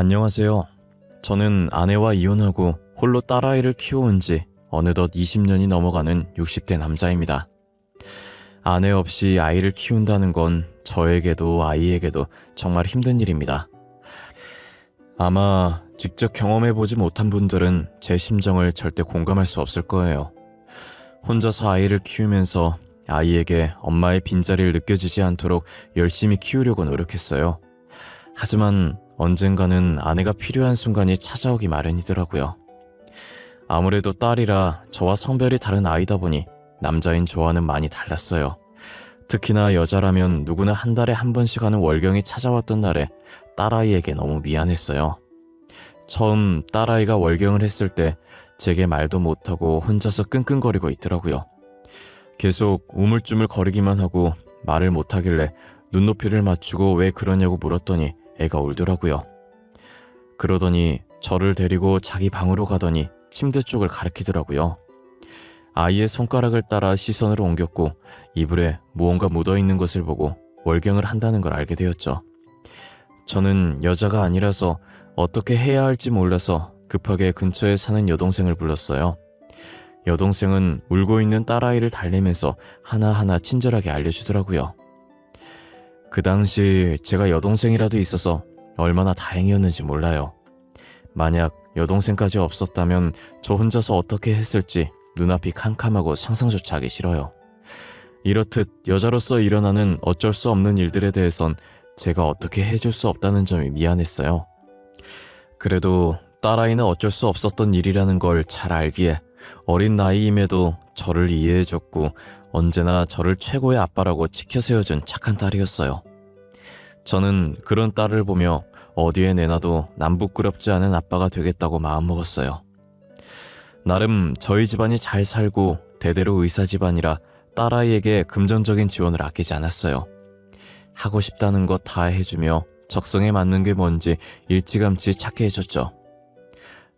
안녕하세요. 저는 아내와 이혼하고 홀로 딸아이를 키워온 지 어느덧 20년이 넘어가는 60대 남자입니다. 아내 없이 아이를 키운다는 건 저에게도 아이에게도 정말 힘든 일입니다. 아마 직접 경험해보지 못한 분들은 제 심정을 절대 공감할 수 없을 거예요. 혼자서 아이를 키우면서 아이에게 엄마의 빈자리를 느껴지지 않도록 열심히 키우려고 노력했어요. 하지만 언젠가는 아내가 필요한 순간이 찾아오기 마련이더라고요. 아무래도 딸이라 저와 성별이 다른 아이다 보니 남자인 저와는 많이 달랐어요. 특히나 여자라면 누구나 한 달에 한 번씩 하는 월경이 찾아왔던 날에 딸아이에게 너무 미안했어요. 처음 딸아이가 월경을 했을 때 제게 말도 못하고 혼자서 끙끙거리고 있더라고요. 계속 우물쭈물 거리기만 하고 말을 못하길래 눈높이를 맞추고 왜 그러냐고 물었더니 애가 울더라고요. 그러더니 저를 데리고 자기 방으로 가더니 침대 쪽을 가리키더라고요. 아이의 손가락을 따라 시선을 옮겼고 이불에 무언가 묻어있는 것을 보고 월경을 한다는 걸 알게 되었죠. 저는 여자가 아니라서 어떻게 해야 할지 몰라서 급하게 근처에 사는 여동생을 불렀어요. 여동생은 울고 있는 딸아이를 달래면서 하나하나 친절하게 알려주더라고요. 그 당시 제가 여동생이라도 있어서 얼마나 다행이었는지 몰라요. 만약 여동생까지 없었다면 저 혼자서 어떻게 했을지 눈앞이 캄캄하고 상상조차 하기 싫어요. 이렇듯 여자로서 일어나는 어쩔 수 없는 일들에 대해선 제가 어떻게 해줄 수 없다는 점이 미안했어요. 그래도 딸아이는 어쩔 수 없었던 일이라는 걸 잘 알기에 어린 나이임에도 저를 이해해줬고 언제나 저를 최고의 아빠라고 치켜세워준 착한 딸이었어요. 저는 그런 딸을 보며 어디에 내놔도 남부끄럽지 않은 아빠가 되겠다고 마음먹었어요. 나름 저희 집안이 잘 살고 대대로 의사 집안이라 딸아이에게 금전적인 지원을 아끼지 않았어요. 하고 싶다는 거 다 해주며 적성에 맞는 게 뭔지 일찌감치 찾게 해줬죠.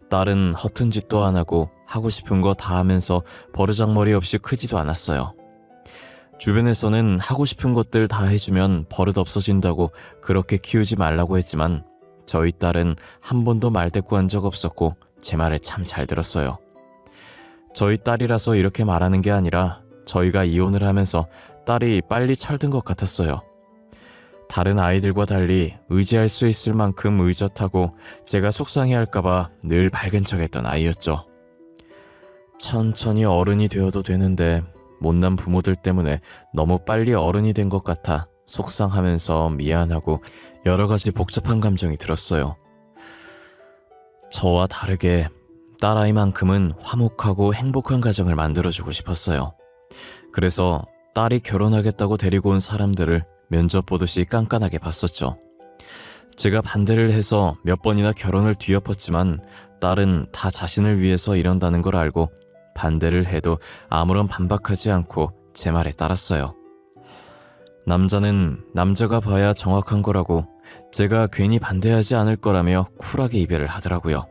딸은 허튼 짓도 안 하고 하고 싶은 거 다 하면서 버르장머리 없이 크지도 않았어요. 주변에서는 하고 싶은 것들 다 해주면 버릇 없어진다고 그렇게 키우지 말라고 했지만 저희 딸은 한 번도 말대꾸한 적 없었고 제 말을 참 잘 들었어요. 저희 딸이라서 이렇게 말하는 게 아니라 저희가 이혼을 하면서 딸이 빨리 철든 것 같았어요. 다른 아이들과 달리 의지할 수 있을 만큼 의젓하고 제가 속상해할까봐 늘 밝은 척했던 아이였죠. 천천히 어른이 되어도 되는데 못난 부모들 때문에 너무 빨리 어른이 된 것 같아 속상하면서 미안하고 여러 가지 복잡한 감정이 들었어요. 저와 다르게 딸아이만큼은 화목하고 행복한 가정을 만들어주고 싶었어요. 그래서 딸이 결혼하겠다고 데리고 온 사람들을 면접 보듯이 깐깐하게 봤었죠. 제가 반대를 해서 몇 번이나 결혼을 뒤엎었지만 딸은 다 자신을 위해서 이런다는 걸 알고 반대를 해도 아무런 반박하지 않고 제 말에 따랐어요. 남자는 남자가 봐야 정확한 거라고 제가 괜히 반대하지 않을 거라며 쿨하게 이별을 하더라고요.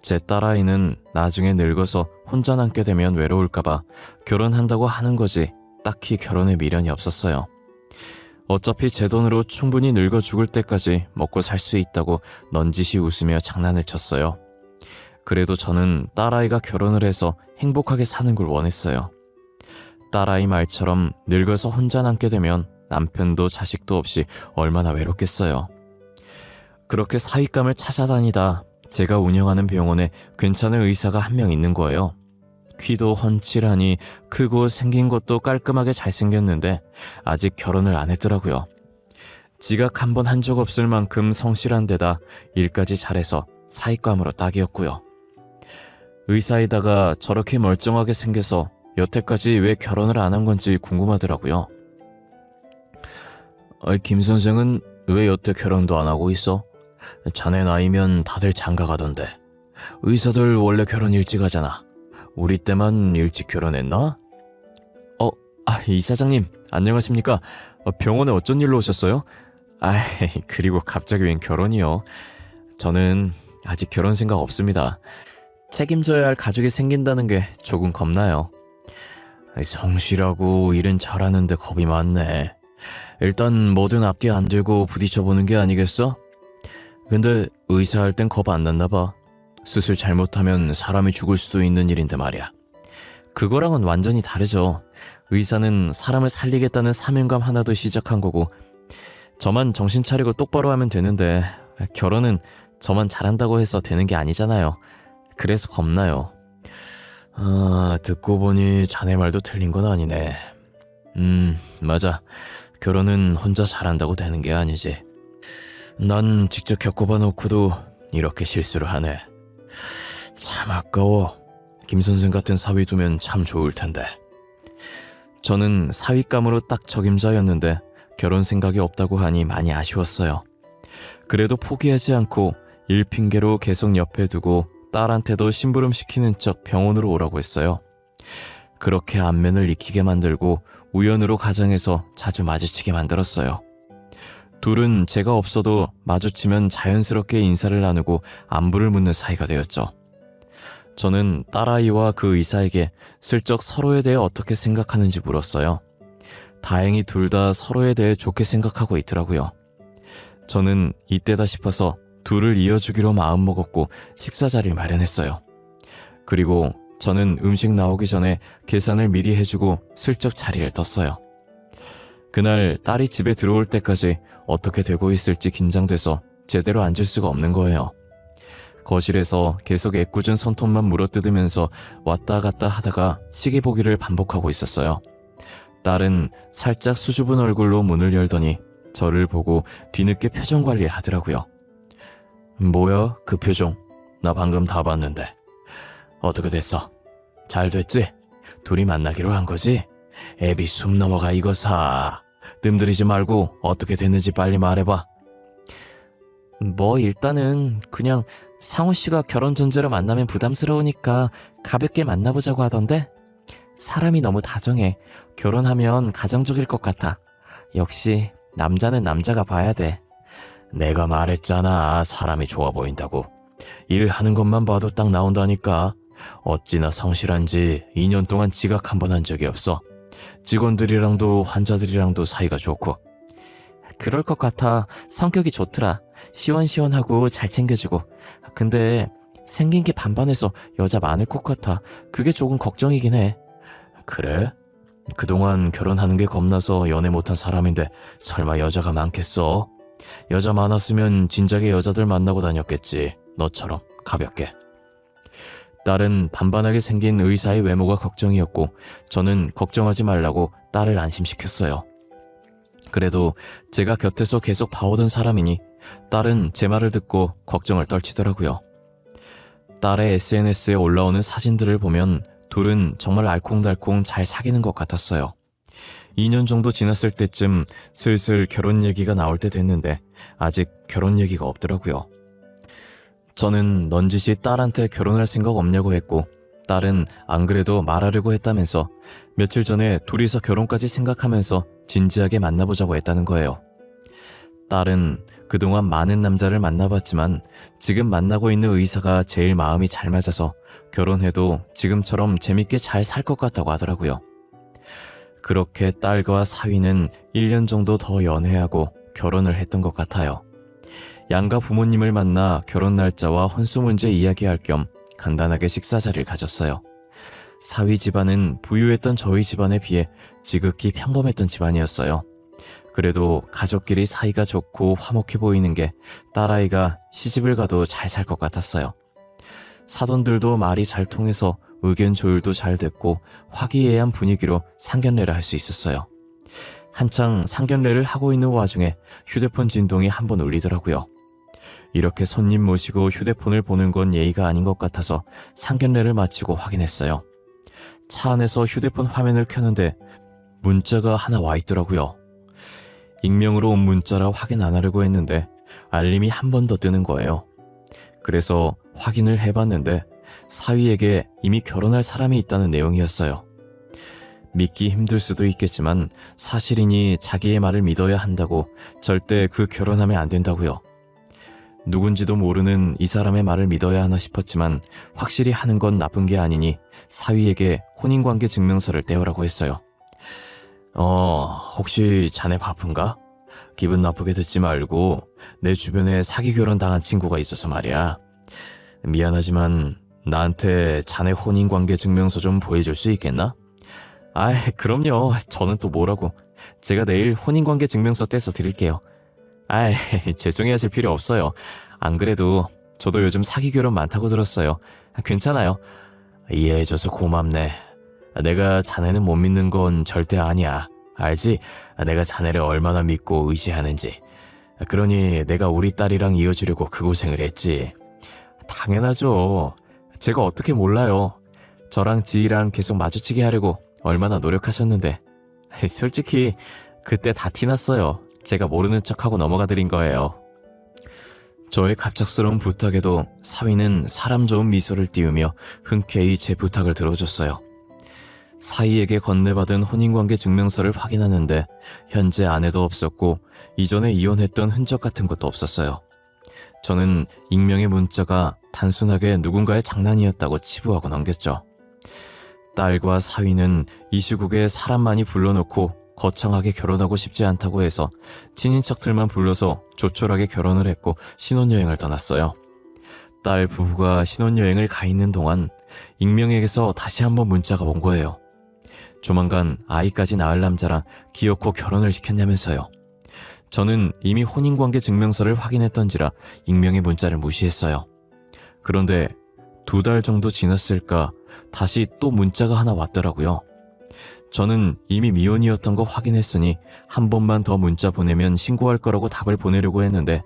제 딸아이는 나중에 늙어서 혼자 남게 되면 외로울까봐 결혼한다고 하는 거지 딱히 결혼에 미련이 없었어요. 어차피 제 돈으로 충분히 늙어 죽을 때까지 먹고 살 수 있다고 넌지시 웃으며 장난을 쳤어요. 그래도 저는 딸아이가 결혼을 해서 행복하게 사는 걸 원했어요. 딸아이 말처럼 늙어서 혼자 남게 되면 남편도 자식도 없이 얼마나 외롭겠어요. 그렇게 사윗감을 찾아다니다 제가 운영하는 병원에 괜찮은 의사가 한 명 있는 거예요. 키도 훤칠하니 크고 생긴 것도 깔끔하게 잘생겼는데 아직 결혼을 안 했더라고요. 지각 한 번 한 적 없을 만큼 성실한 데다 일까지 잘해서 사윗감으로 딱이었고요. 의사이다가 저렇게 멀쩡하게 생겨서 여태까지 왜 결혼을 안 한 건지 궁금하더라고요. 김 선생은 왜 여태 결혼도 안 하고 있어? 자네 나이면 다들 장가가던데. 의사들 원래 결혼 일찍 하잖아. 우리 때만 일찍 결혼했나? 이사장님 안녕하십니까? 병원에 어쩐 일로 오셨어요? 그리고 갑자기 웬 결혼이요? 저는 아직 결혼 생각 없습니다. 책임져야 할 가족이 생긴다는 게 조금 겁나요. 성실하고 일은 잘하는데 겁이 많네. 일단 뭐든 앞뒤 안 들고 부딪혀보는 게 아니겠어? 근데 의사할 땐 겁 안 났나 봐. 수술 잘못하면 사람이 죽을 수도 있는 일인데 말이야. 그거랑은 완전히 다르죠. 의사는 사람을 살리겠다는 사명감 하나도 시작한 거고, 저만 정신 차리고 똑바로 하면 되는데 결혼은 저만 잘한다고 해서 되는 게 아니잖아요. 그래서 겁나요. 듣고 보니 자네 말도 틀린 건 아니네. 맞아. 결혼은 혼자 잘한다고 되는 게 아니지. 난 직접 겪어봐 놓고도 이렇게 실수를 하네. 참 아까워. 김 선생 같은 사위 두면 참 좋을 텐데. 저는 사위감으로 딱 적임자였는데 결혼 생각이 없다고 하니 많이 아쉬웠어요. 그래도 포기하지 않고 일 핑계로 계속 옆에 두고 딸한테도 심부름 시키는 척 병원으로 오라고 했어요. 그렇게 안면을 익히게 만들고 우연으로 가정에서 자주 마주치게 만들었어요. 둘은 제가 없어도 마주치면 자연스럽게 인사를 나누고 안부를 묻는 사이가 되었죠. 저는 딸아이와 그 의사에게 슬쩍 서로에 대해 어떻게 생각하는지 물었어요. 다행히 둘 다 서로에 대해 좋게 생각하고 있더라고요. 저는 이때다 싶어서 둘을 이어주기로 마음먹었고 식사 자리를 마련했어요. 그리고 저는 음식 나오기 전에 계산을 미리 해주고 슬쩍 자리를 떴어요. 그날 딸이 집에 들어올 때까지 어떻게 되고 있을지 긴장돼서 제대로 앉을 수가 없는 거예요. 거실에서 계속 애꿎은 손톱만 물어뜯으면서 왔다 갔다 하다가 시계 보기를 반복하고 있었어요. 딸은 살짝 수줍은 얼굴로 문을 열더니 저를 보고 뒤늦게 표정 관리를 하더라고요. 뭐야 그 표정? 나 방금 다 봤는데. 어떻게 됐어? 잘 됐지? 둘이 만나기로 한 거지? 애비 숨 넘어가 이거 사. 뜸들이지 말고 어떻게 됐는지 빨리 말해봐. 뭐 일단은 그냥 상우 씨가 결혼 전제로 만나면 부담스러우니까 가볍게 만나보자고 하던데 사람이 너무 다정해. 결혼하면 가정적일 것 같아. 역시 남자는 남자가 봐야 돼. 내가 말했잖아. 사람이 좋아 보인다고. 일하는 것만 봐도 딱 나온다니까. 어찌나 성실한지 2년 동안 지각 한 번 한 적이 없어. 직원들이랑도 환자들이랑도 사이가 좋고. 그럴 것 같아. 성격이 좋더라. 시원시원하고 잘 챙겨주고. 근데 생긴 게 반반해서 여자 많을 것 같아. 그게 조금 걱정이긴 해. 그래? 그동안 결혼하는 게 겁나서 연애 못한 사람인데 설마 여자가 많겠어? 여자 많았으면 진작에 여자들 만나고 다녔겠지. 너처럼 가볍게. 딸은 반반하게 생긴 의사의 외모가 걱정이었고 저는 걱정하지 말라고 딸을 안심시켰어요. 그래도 제가 곁에서 계속 봐오던 사람이니 딸은 제 말을 듣고 걱정을 떨치더라고요. 딸의 SNS에 올라오는 사진들을 보면 둘은 정말 알콩달콩 잘 사귀는 것 같았어요. 2년 정도 지났을 때쯤 슬슬 결혼 얘기가 나올 때 됐는데 아직 결혼 얘기가 없더라고요. 저는 넌지시 딸한테 결혼할 생각 없냐고 했고 딸은 안 그래도 말하려고 했다면서 며칠 전에 둘이서 결혼까지 생각하면서 진지하게 만나보자고 했다는 거예요. 딸은 그동안 많은 남자를 만나봤지만 지금 만나고 있는 의사가 제일 마음이 잘 맞아서 결혼해도 지금처럼 재밌게 잘 살 것 같다고 하더라고요. 그렇게 딸과 사위는 1년 정도 더 연애하고 결혼을 했던 것 같아요. 양가 부모님을 만나 결혼 날짜와 혼수 문제 이야기할 겸 간단하게 식사 자리를 가졌어요. 사위 집안은 부유했던 저희 집안에 비해 지극히 평범했던 집안이었어요. 그래도 가족끼리 사이가 좋고 화목해 보이는 게 딸아이가 시집을 가도 잘 살 것 같았어요. 사돈들도 말이 잘 통해서 의견 조율도 잘 됐고 화기애애한 분위기로 상견례를 할 수 있었어요. 한창 상견례를 하고 있는 와중에 휴대폰 진동이 한번 울리더라고요. 이렇게 손님 모시고 휴대폰을 보는 건 예의가 아닌 것 같아서 상견례를 마치고 확인했어요. 차 안에서 휴대폰 화면을 켜는데 문자가 하나 와 있더라고요. 익명으로 온 문자라 확인 안 하려고 했는데 알림이 한 번 더 뜨는 거예요. 그래서 확인을 해봤는데 사위에게 이미 결혼할 사람이 있다는 내용이었어요. 믿기 힘들 수도 있겠지만 사실이니 자기의 말을 믿어야 한다고 절대 그 결혼하면 안 된다고요. 누군지도 모르는 이 사람의 말을 믿어야 하나 싶었지만 확실히 하는 건 나쁜 게 아니니 사위에게 혼인관계 증명서를 떼오라고 했어요. 혹시 자네 바쁜가? 기분 나쁘게 듣지 말고 내 주변에 사기 결혼 당한 친구가 있어서 말이야. 미안하지만 나한테 자네 혼인관계 증명서 좀 보여줄 수 있겠나? 아이, 그럼요. 저는 또 뭐라고. 제가 내일 혼인관계 증명서 떼서 드릴게요. 아이, 죄송해하실 필요 없어요. 안 그래도 저도 요즘 사기 결혼 많다고 들었어요. 괜찮아요. 이해해줘서 고맙네. 내가 자네는 못 믿는 건 절대 아니야. 알지? 내가 자네를 얼마나 믿고 의지하는지. 그러니 내가 우리 딸이랑 이어주려고 그 고생을 했지. 당연하죠. 제가 어떻게 몰라요. 저랑 지희랑 계속 마주치게 하려고 얼마나 노력하셨는데. 솔직히 그때 다 티났어요. 제가 모르는 척하고 넘어가 드린 거예요. 저의 갑작스러운 부탁에도 사위는 사람 좋은 미소를 띄우며 흔쾌히 제 부탁을 들어줬어요. 사위에게 건네받은 혼인관계 증명서를 확인하는데 현재 아내도 없었고 이전에 이혼했던 흔적 같은 것도 없었어요. 저는 익명의 문자가 단순하게 누군가의 장난이었다고 치부하고 넘겼죠. 딸과 사위는 이 시국에 사람 많이 불러놓고 거창하게 결혼하고 싶지 않다고 해서 친인척들만 불러서 조촐하게 결혼을 했고 신혼여행을 떠났어요. 딸 부부가 신혼여행을 가 있는 동안 익명에게서 다시 한번 문자가 온 거예요. 조만간 아이까지 낳을 남자랑 기어코 결혼을 시켰냐면서요. 저는 이미 혼인관계 증명서를 확인했던지라 익명의 문자를 무시했어요. 그런데 2달 정도 지났을까 다시 또 문자가 하나 왔더라고요. 저는 이미 미혼이었던 거 확인했으니 한 번만 더 문자 보내면 신고할 거라고 답을 보내려고 했는데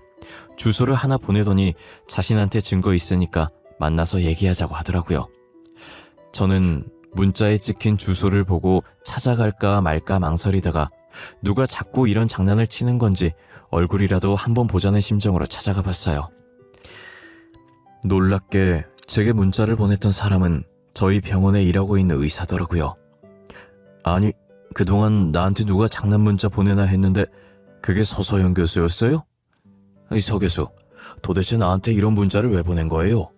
주소를 하나 보내더니 자신한테 증거 있으니까 만나서 얘기하자고 하더라고요. 저는 문자에 찍힌 주소를 보고 찾아갈까 말까 망설이다가 누가 자꾸 이런 장난을 치는 건지 얼굴이라도 한번 보자는 심정으로 찾아가 봤어요. 놀랍게 제게 문자를 보냈던 사람은 저희 병원에 일하고 있는 의사더라고요. 아니, 그동안 나한테 누가 장난 문자 보내나 했는데 그게 서서연 교수였어요? 서 교수, 도대체 나한테 이런 문자를 왜 보낸 거예요?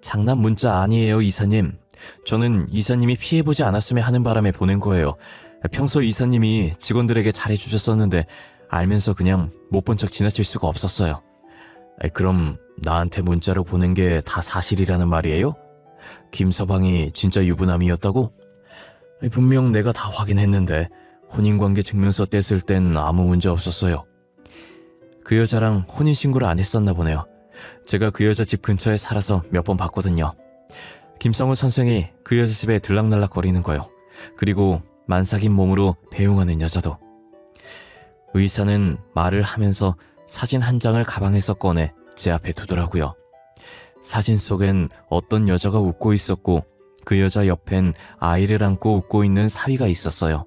장난 문자 아니에요, 이사님. 저는 이사님이 피해보지 않았으면 하는 바람에 보낸 거예요. 평소 이사님이 직원들에게 잘해주셨었는데 알면서 그냥 못 본 척 지나칠 수가 없었어요. 그럼 나한테 문자로 보낸 게 다 사실이라는 말이에요? 김서방이 진짜 유부남이었다고? 분명 내가 다 확인했는데 혼인관계 증명서 뗐을 땐 아무 문제 없었어요. 그 여자랑 혼인신고를 안 했었나 보네요. 제가 그 여자 집 근처에 살아서 몇 번 봤거든요. 김성우 선생이 그 여자 집에 들락날락 거리는 거요. 그리고 만삭인 몸으로 배웅하는 여자도. 의사는 말을 하면서 사진 한 장을 가방에서 꺼내 제 앞에 두더라고요. 사진 속엔 어떤 여자가 웃고 있었고 그 여자 옆엔 아이를 안고 웃고 있는 사위가 있었어요.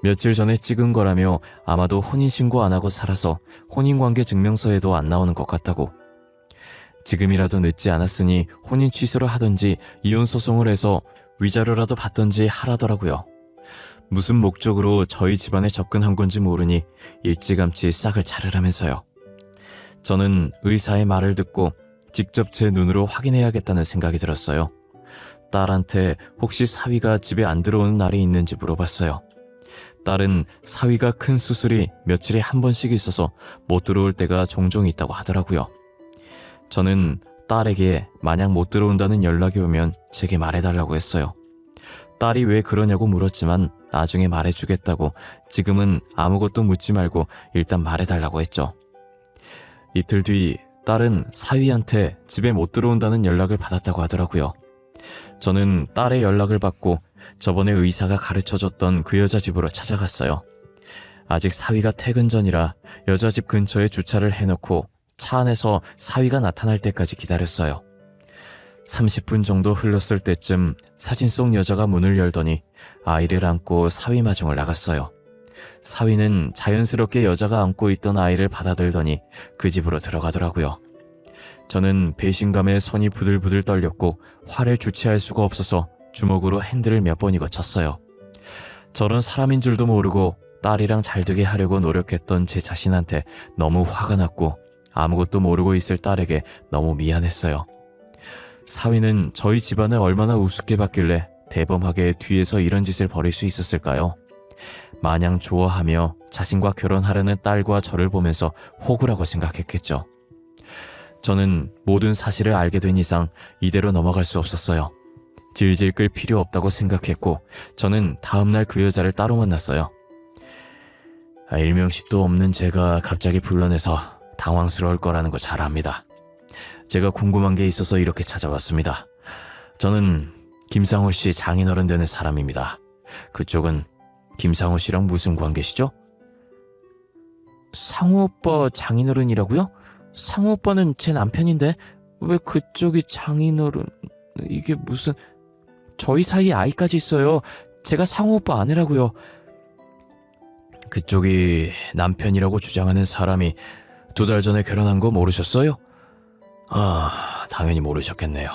며칠 전에 찍은 거라며 아마도 혼인신고 안 하고 살아서 혼인관계 증명서에도 안 나오는 것 같다고. 지금이라도 늦지 않았으니 혼인 취소를 하든지 이혼 소송을 해서 위자료라도 받든지 하라더라고요. 무슨 목적으로 저희 집안에 접근한 건지 모르니 일찌감치 싹을 자르라면서요. 저는 의사의 말을 듣고 직접 제 눈으로 확인해야겠다는 생각이 들었어요. 딸한테 혹시 사위가 집에 안 들어오는 날이 있는지 물어봤어요. 딸은 사위가 큰 수술이 며칠에 한 번씩 있어서 못 들어올 때가 종종 있다고 하더라고요. 저는 딸에게 만약 못 들어온다는 연락이 오면 제게 말해달라고 했어요. 딸이 왜 그러냐고 물었지만 나중에 말해주겠다고 지금은 아무것도 묻지 말고 일단 말해달라고 했죠. 이틀 뒤 딸은 사위한테 집에 못 들어온다는 연락을 받았다고 하더라고요. 저는 딸의 연락을 받고 저번에 의사가 가르쳐줬던 그 여자 집으로 찾아갔어요. 아직 사위가 퇴근 전이라 여자 집 근처에 주차를 해놓고 차 안에서 사위가 나타날 때까지 기다렸어요. 30분 정도 흘렀을 때쯤 사진 속 여자가 문을 열더니 아이를 안고 사위 마중을 나갔어요. 사위는 자연스럽게 여자가 안고 있던 아이를 받아들더니 그 집으로 들어가더라고요. 저는 배신감에 손이 부들부들 떨렸고 화를 주체할 수가 없어서 주먹으로 핸들을 몇 번이고 쳤어요. 저런 사람인 줄도 모르고 딸이랑 잘 되게 하려고 노력했던 제 자신한테 너무 화가 났고 아무것도 모르고 있을 딸에게 너무 미안했어요. 사위는 저희 집안을 얼마나 우습게 봤길래 대범하게 뒤에서 이런 짓을 벌일 수 있었을까요? 마냥 좋아하며 자신과 결혼하려는 딸과 저를 보면서 호구라고 생각했겠죠. 저는 모든 사실을 알게 된 이상 이대로 넘어갈 수 없었어요. 질질 끌 필요 없다고 생각했고 저는 다음날 그 여자를 따로 만났어요. 일명식도 없는 제가 갑자기 불러내서 당황스러울 거라는 거 잘 압니다. 제가 궁금한 게 있어서 이렇게 찾아왔습니다. 저는 김상호 씨 장인어른 되는 사람입니다. 그쪽은 김상호 씨랑 무슨 관계시죠? 상호 오빠 장인어른이라고요? 상호 오빠는 제 남편인데 왜 그쪽이 장인어른... 이게 무슨... 저희 사이에 아이까지 있어요. 제가 상호 오빠 아내라고요. 그쪽이 남편이라고 주장하는 사람이 2달 전에 결혼한 거 모르셨어요? 당연히 모르셨겠네요.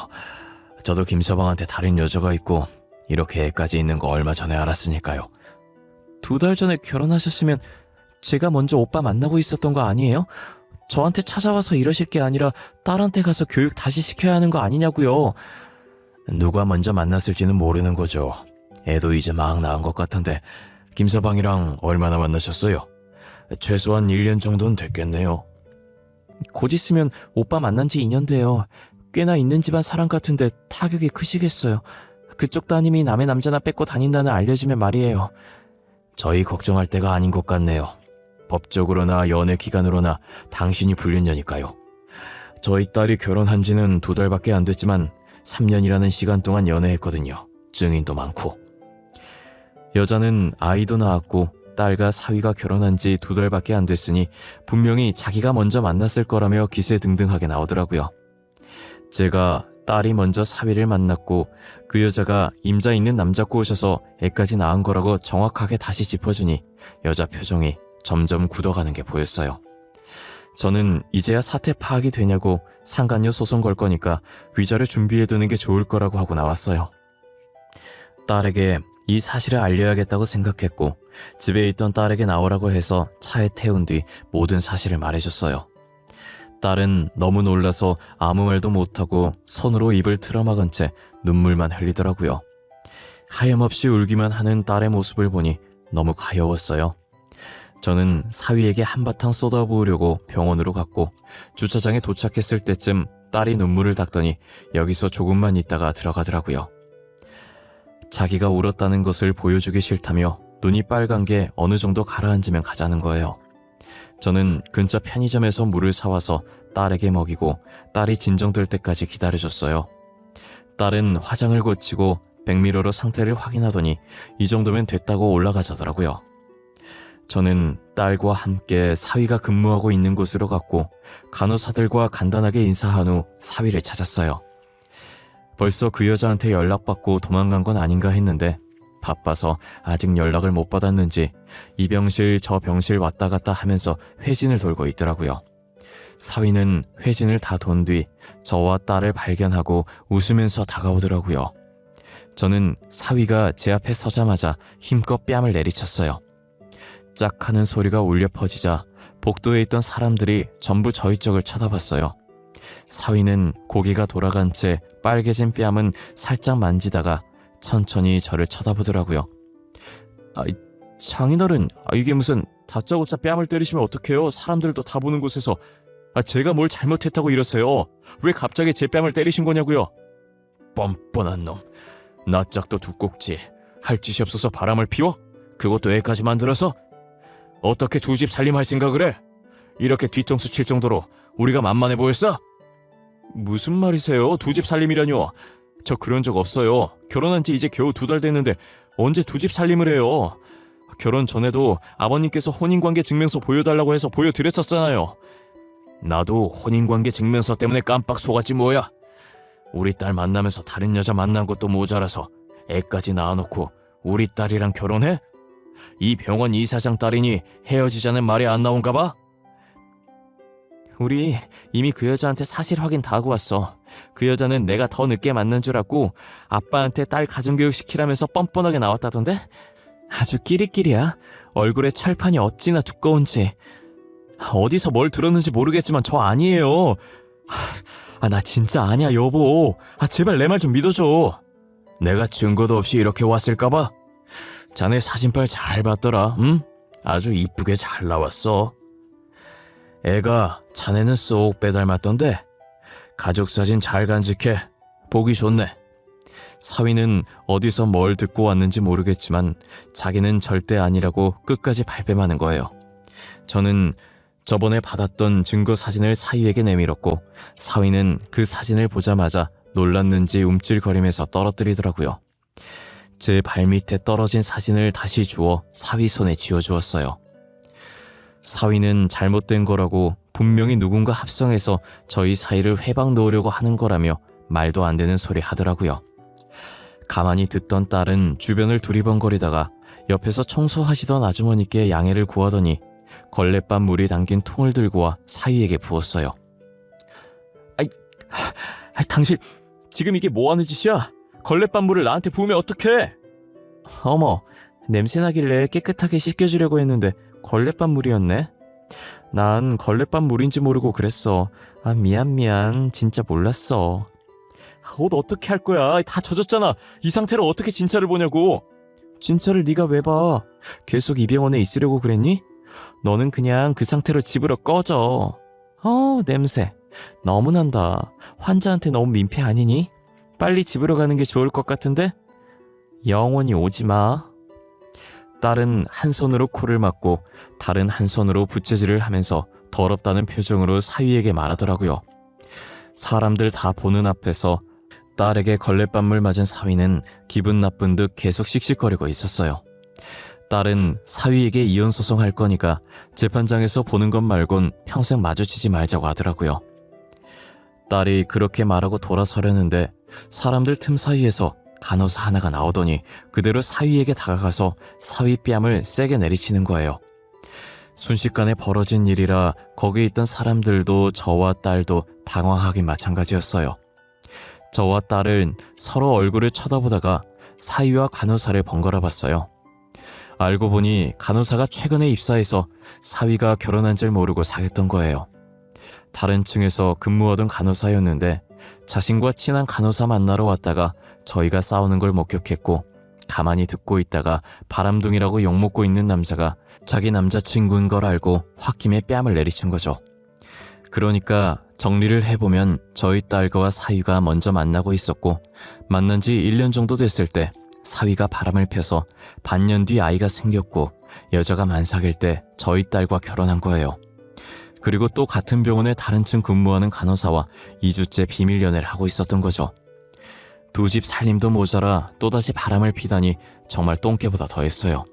저도 김서방한테 다른 여자가 있고 이렇게 애까지 있는 거 얼마 전에 알았으니까요. 2달 전에 결혼하셨으면 제가 먼저 오빠 만나고 있었던 거 아니에요? 저한테 찾아와서 이러실 게 아니라 딸한테 가서 교육 다시 시켜야 하는 거 아니냐고요. 누가 먼저 만났을지는 모르는 거죠. 애도 이제 막 낳은 것 같은데 김서방이랑 얼마나 만나셨어요? 최소한 1년 정도는 됐겠네요. 곧 있으면 오빠 만난 지 2년 돼요. 꽤나 있는 집안 사람 같은데 타격이 크시겠어요. 그쪽 따님이 남의 남자나 뺏고 다닌다는 알려지면 말이에요. 저희 걱정할 때가 아닌 것 같네요. 법적으로나 연애 기간으로나 당신이 불륜녀니까요. 저희 딸이 결혼한 지는 2달밖에 안 됐지만 3년이라는 시간 동안 연애했거든요. 증인도 많고. 여자는 아이도 낳았고 딸과 사위가 결혼한 지 2달밖에 안 됐으니 분명히 자기가 먼저 만났을 거라며 기세등등하게 나오더라고요. 제가 딸이 먼저 사위를 만났고 그 여자가 임자 있는 남자 꼬셔서 애까지 낳은 거라고 정확하게 다시 짚어주니 여자 표정이 점점 굳어가는 게 보였어요. 저는 이제야 사태 파악이 되냐고 상간녀 소송 걸 거니까 위자료 준비해두는 게 좋을 거라고 하고 나왔어요. 딸에게 이 사실을 알려야겠다고 생각했고 집에 있던 딸에게 나오라고 해서 차에 태운 뒤 모든 사실을 말해줬어요. 딸은 너무 놀라서 아무 말도 못하고 손으로 입을 틀어막은 채 눈물만 흘리더라고요. 하염없이 울기만 하는 딸의 모습을 보니 너무 가여웠어요. 저는 사위에게 한바탕 쏟아부으려고 병원으로 갔고 주차장에 도착했을 때쯤 딸이 눈물을 닦더니 여기서 조금만 있다가 들어가더라고요. 자기가 울었다는 것을 보여주기 싫다며 눈이 빨간 게 어느 정도 가라앉으면 가자는 거예요. 저는 근처 편의점에서 물을 사와서 딸에게 먹이고 딸이 진정될 때까지 기다려줬어요. 딸은 화장을 고치고 백미러로 상태를 확인하더니 이 정도면 됐다고 올라가자더라고요. 저는 딸과 함께 사위가 근무하고 있는 곳으로 갔고 간호사들과 간단하게 인사한 후 사위를 찾았어요. 벌써 그 여자한테 연락받고 도망간 건 아닌가 했는데 바빠서 아직 연락을 못 받았는지 이 병실 저 병실 왔다 갔다 하면서 회진을 돌고 있더라고요. 사위는 회진을 다 돈 뒤 저와 딸을 발견하고 웃으면서 다가오더라고요. 저는 사위가 제 앞에 서자마자 힘껏 뺨을 내리쳤어요. 짝 하는 소리가 울려 퍼지자 복도에 있던 사람들이 전부 저희 쪽을 쳐다봤어요. 사위는 고개가 돌아간 채 빨개진 뺨은 살짝 만지다가 천천히 저를 쳐다보더라고요. 장인어른, 이게 무슨 다짜고짜 뺨을 때리시면 어떡해요? 사람들도 다 보는 곳에서. 제가 뭘 잘못했다고 이러세요? 왜 갑자기 제 뺨을 때리신 거냐고요? 뻔뻔한 놈. 나 짝도 두 꼭지. 할 짓이 없어서 바람을 피워? 그것도 애까지 만들어서? 어떻게 두 집 살림할 생각을 해? 이렇게 뒤통수 칠 정도로 우리가 만만해 보였어? 무슨 말이세요? 두 집 살림이라뇨? 저 그런 적 없어요. 결혼한 지 이제 겨우 2달 됐는데 언제 두 집 살림을 해요? 결혼 전에도 아버님께서 혼인관계 증명서 보여달라고 해서 보여드렸었잖아요. 나도 혼인관계 증명서 때문에 깜빡 속았지 뭐야. 우리 딸 만나면서 다른 여자 만난 것도 모자라서 애까지 낳아놓고 우리 딸이랑 결혼해? 이 병원 이사장 딸이니 헤어지자는 말이 안 나온가 봐? 우리 이미 그 여자한테 사실 확인 다 하고 왔어. 그 여자는 내가 더 늦게 만난 줄 알고 아빠한테 딸 가정교육 시키라면서 뻔뻔하게 나왔다던데? 아주 끼리끼리야. 얼굴에 철판이 어찌나 두꺼운지. 어디서 뭘 들었는지 모르겠지만 저 아니에요. 나 진짜 아니야 여보. 제발 내 말 좀 믿어줘. 내가 증거도 없이 이렇게 왔을까봐? 자네 사진빨 잘 봤더라. 응? 아주 이쁘게 잘 나왔어. 애가 자네는 쏙 빼닮았던데. 가족사진 잘 간직해. 보기 좋네. 사위는 어디서 뭘 듣고 왔는지 모르겠지만 자기는 절대 아니라고 끝까지 발뺌하는 거예요. 저는 저번에 받았던 증거 사진을 사위에게 내밀었고 사위는 그 사진을 보자마자 놀랐는지 움찔거리면서 떨어뜨리더라고요. 제 발밑에 떨어진 사진을 다시 주워 사위 손에 쥐어주었어요. 사위는 잘못된 거라고 분명히 누군가 합성해서 저희 사이를 회방 놓으려고 하는 거라며 말도 안 되는 소리 하더라고요. 가만히 듣던 딸은 주변을 두리번거리다가 옆에서 청소하시던 아주머니께 양해를 구하더니 걸레밥 물이 담긴 통을 들고 와 사위에게 부었어요. 당신 지금 이게 뭐하는 짓이야? 걸레밥 물을 나한테 부으면 어떡해? 어머, 냄새나길래 깨끗하게 씻겨주려고 했는데 걸레밥 물이었네? 난 걸레밥 물인지 모르고 그랬어. 미안. 진짜 몰랐어. 옷 어떻게 할 거야? 다 젖었잖아. 이 상태로 어떻게 진짜를 보냐고. 진짜를 네가 왜 봐? 계속 이 병원에 있으려고 그랬니? 너는 그냥 그 상태로 집으로 꺼져. 냄새 너무 난다. 환자한테 너무 민폐 아니니? 빨리 집으로 가는 게 좋을 것 같은데? 영원히 오지 마. 딸은 한 손으로 코를 막고 다른 한 손으로 부채질을 하면서 더럽다는 표정으로 사위에게 말하더라고요. 사람들 다 보는 앞에서 딸에게 걸레밥물 맞은 사위는 기분 나쁜 듯 계속 씩씩거리고 있었어요. 딸은 사위에게 이혼 소송할 거니까 재판장에서 보는 것 말곤 평생 마주치지 말자고 하더라고요. 딸이 그렇게 말하고 돌아서려는데 사람들 틈 사이에서 간호사 하나가 나오더니 그대로 사위에게 다가가서 사위 뺨을 세게 내리치는 거예요. 순식간에 벌어진 일이라 거기 있던 사람들도 저와 딸도 당황하긴 마찬가지였어요. 저와 딸은 서로 얼굴을 쳐다보다가 사위와 간호사를 번갈아 봤어요. 알고 보니 간호사가 최근에 입사해서 사위가 결혼한 줄 모르고 사귀었던 거예요. 다른 층에서 근무하던 간호사였는데 자신과 친한 간호사 만나러 왔다가 저희가 싸우는 걸 목격했고 가만히 듣고 있다가 바람둥이라고 욕먹고 있는 남자가 자기 남자친구인 걸 알고 홧김에 뺨을 내리친 거죠. 그러니까 정리를 해보면 저희 딸과 사위가 먼저 만나고 있었고 만난 지 1년 정도 됐을 때 사위가 바람을 펴서 반년 뒤 아이가 생겼고 여자가 만삭일 때 저희 딸과 결혼한 거예요. 그리고 또 같은 병원에 다른 층 근무하는 간호사와 2주째 비밀 연애를 하고 있었던 거죠. 두 집 살림도 모자라 또다시 바람을 피다니 정말 똥개보다 더했어요.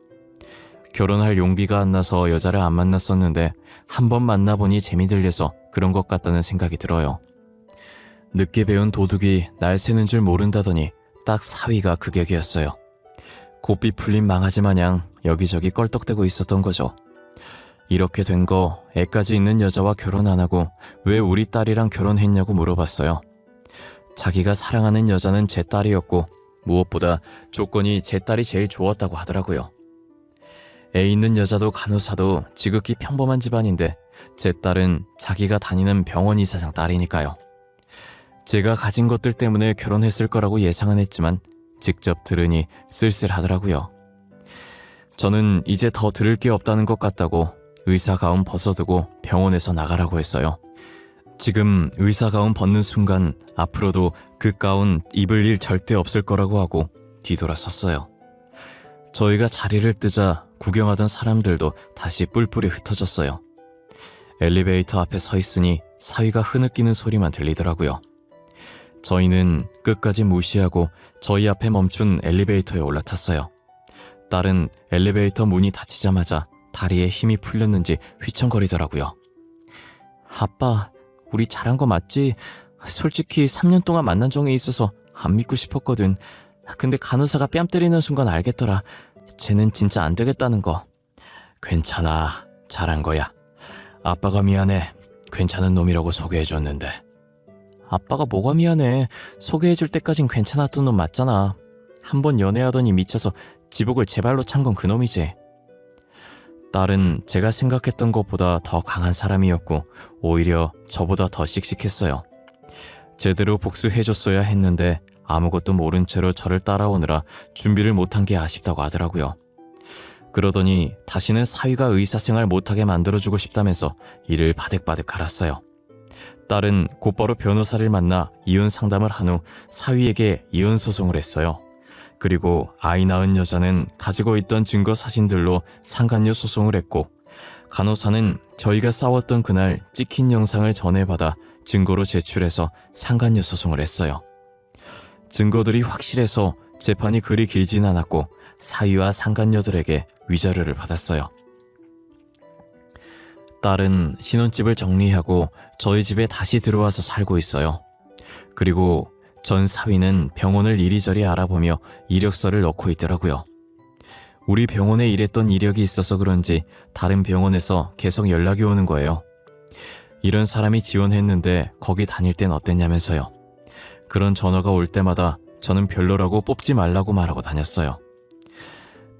결혼할 용기가 안 나서 여자를 안 만났었는데 한 번 만나보니 재미 들려서 그런 것 같다는 생각이 들어요. 늦게 배운 도둑이 날 새는 줄 모른다더니 딱 사위가 그 격이었어요. 고삐 풀린 망아지 마냥 여기저기 껄떡대고 있었던 거죠. 이렇게 된 거 애까지 있는 여자와 결혼 안 하고 왜 우리 딸이랑 결혼했냐고 물어봤어요. 자기가 사랑하는 여자는 제 딸이었고 무엇보다 조건이 제 딸이 제일 좋았다고 하더라고요. 애 있는 여자도 간호사도 지극히 평범한 집안인데 제 딸은 자기가 다니는 병원 이사장 딸이니까요. 제가 가진 것들 때문에 결혼했을 거라고 예상은 했지만 직접 들으니 쓸쓸하더라고요. 저는 이제 더 들을 게 없다는 것 같다고 의사 가운 벗어두고 병원에서 나가라고 했어요. 지금 의사 가운 벗는 순간 앞으로도 그 가운 입을 일 절대 없을 거라고 하고 뒤돌아섰어요. 저희가 자리를 뜨자 구경하던 사람들도 다시 뿔뿔이 흩어졌어요. 엘리베이터 앞에 서 있으니 사위가 흐느끼는 소리만 들리더라고요. 저희는 끝까지 무시하고 저희 앞에 멈춘 엘리베이터에 올라탔어요. 딸은 엘리베이터 문이 닫히자마자 다리에 힘이 풀렸는지 휘청거리더라고요. 아빠, 우리 잘한 거 맞지? 솔직히 3년 동안 만난 정에 있어서 안 믿고 싶었거든. 근데 간호사가 뺨 때리는 순간 알겠더라. 쟤는 진짜 안 되겠다는 거. 괜찮아, 잘한 거야. 아빠가 미안해. 괜찮은 놈이라고 소개해줬는데. 아빠가 뭐가 미안해. 소개해줄 때까진 괜찮았던 놈 맞잖아. 한 번 연애하더니 미쳐서 지복을 제 발로 찬 건 그놈이지. 딸은 제가 생각했던 것보다 더 강한 사람이었고 오히려 저보다 더 씩씩했어요. 제대로 복수해줬어야 했는데 아무것도 모른 채로 저를 따라오느라 준비를 못한 게 아쉽다고 하더라고요. 그러더니 다시는 사위가 의사생활 못하게 만들어주고 싶다면서 이를 바득바득 갈았어요. 딸은 곧바로 변호사를 만나 이혼 상담을 한 후 사위에게 이혼 소송을 했어요. 그리고 아이 낳은 여자는 가지고 있던 증거 사진들로 상간녀 소송을 했고, 간호사는 저희가 싸웠던 그날 찍힌 영상을 전해받아 증거로 제출해서 상간녀 소송을 했어요. 증거들이 확실해서 재판이 그리 길진 않았고 사위와 상간녀들에게 위자료를 받았어요. 딸은 신혼집을 정리하고 저희 집에 다시 들어와서 살고 있어요. 그리고 전 사위는 병원을 이리저리 알아보며 이력서를 넣고 있더라고요. 우리 병원에 일했던 이력이 있어서 그런지 다른 병원에서 계속 연락이 오는 거예요. 이런 사람이 지원했는데 거기 다닐 땐 어땠냐면서요. 그런 전화가 올 때마다 저는 별로라고 뽑지 말라고 말하고 다녔어요.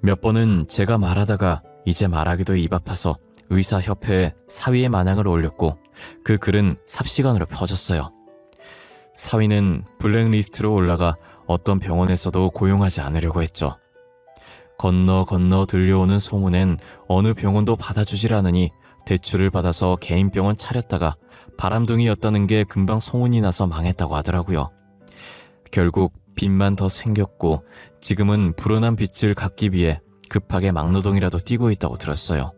몇 번은 제가 말하다가 이제 말하기도 입 아파서 의사협회에 사위의 만행을 올렸고 그 글은 삽시간으로 퍼졌어요. 사위는 블랙리스트로 올라가 어떤 병원에서도 고용하지 않으려고 했죠. 건너 들려오는 소문엔 어느 병원도 받아주질 않으니 대출을 받아서 개인 병원 차렸다가 바람둥이였다는 게 금방 소문이 나서 망했다고 하더라고요. 결국 빚만 더 생겼고 지금은 불어난 빚을 갚기 위해 급하게 막노동이라도 뛰고 있다고 들었어요.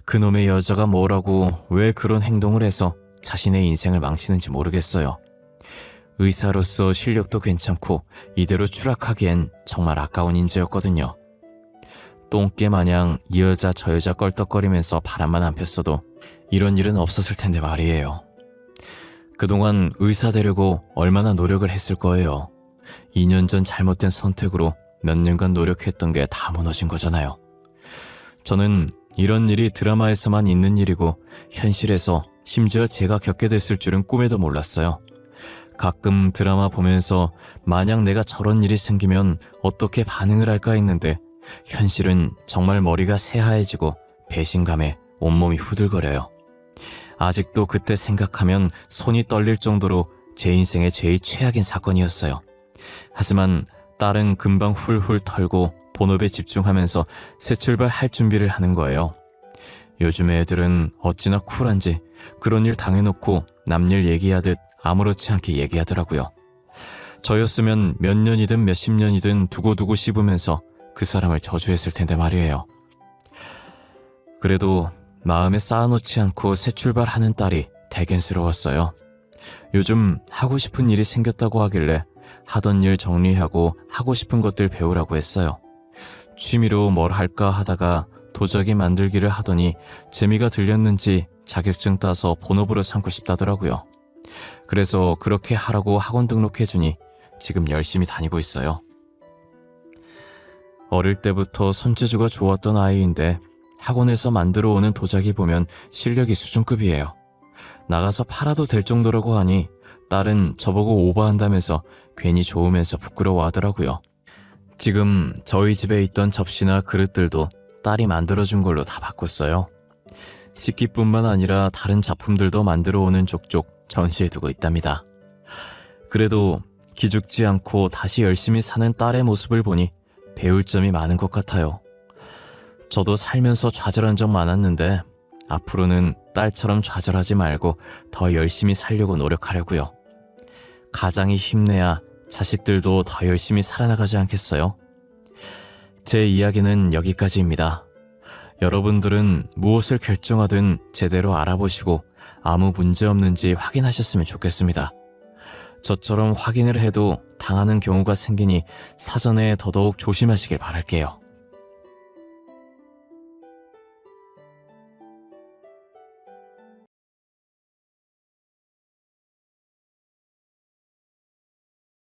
그놈의 여자가 뭐라고 왜 그런 행동을 해서 자신의 인생을 망치는지 모르겠어요. 의사로서 실력도 괜찮고 이대로 추락하기엔 정말 아까운 인재였거든요. 똥개 마냥 이 여자 저 여자 껄떡거리면서 바람만 안 폈어도 이런 일은 없었을 텐데 말이에요. 그동안 의사 되려고 얼마나 노력을 했을 거예요. 2년 전 잘못된 선택으로 몇 년간 노력했던 게 다 무너진 거잖아요. 저는 이런 일이 드라마에서만 있는 일이고 현실에서 심지어 제가 겪게 됐을 줄은 꿈에도 몰랐어요. 가끔 드라마 보면서 만약 내가 저런 일이 생기면 어떻게 반응을 할까 했는데 현실은 정말 머리가 새하얘지고 배신감에 온몸이 후들거려요. 아직도 그때 생각하면 손이 떨릴 정도로 제 인생의 제일 최악인 사건이었어요. 하지만 딸은 금방 훌훌 털고 본업에 집중하면서 새 출발할 준비를 하는 거예요. 요즘 애들은 어찌나 쿨한지 그런 일 당해놓고 남일 얘기하듯 아무렇지 않게 얘기하더라고요. 저였으면 몇 년이든 몇십 년이든 두고두고 씹으면서 그 사람을 저주했을 텐데 말이에요. 그래도 마음에 쌓아놓지 않고 새 출발하는 딸이 대견스러웠어요. 요즘 하고 싶은 일이 생겼다고 하길래 하던 일 정리하고 하고 싶은 것들 배우라고 했어요. 취미로 뭘 할까 하다가 도자기 만들기를 하더니 재미가 들렸는지 자격증 따서 본업으로 삼고 싶다더라고요. 그래서 그렇게 하라고 학원 등록해주니 지금 열심히 다니고 있어요. 어릴 때부터 손재주가 좋았던 아이인데 학원에서 만들어 오는 도자기 보면 실력이 수준급이에요. 나가서 팔아도 될 정도라고 하니 딸은 저보고 오버한다면서 괜히 좋으면서 부끄러워하더라고요. 지금 저희 집에 있던 접시나 그릇들도 딸이 만들어준 걸로 다 바꿨어요. 식기뿐만 아니라 다른 작품들도 만들어 오는 족족 전시해두고 있답니다. 그래도 기죽지 않고 다시 열심히 사는 딸의 모습을 보니 배울 점이 많은 것 같아요. 저도 살면서 좌절한 적 많았는데 앞으로는 딸처럼 좌절하지 말고 더 열심히 살려고 노력하려고요. 가장이 힘내야 자식들도 더 열심히 살아나가지 않겠어요? 제 이야기는 여기까지입니다. 여러분들은 무엇을 결정하든 제대로 알아보시고 아무 문제 없는지 확인하셨으면 좋겠습니다. 저처럼 확인을 해도 당하는 경우가 생기니 사전에 더더욱 조심하시길 바랄게요.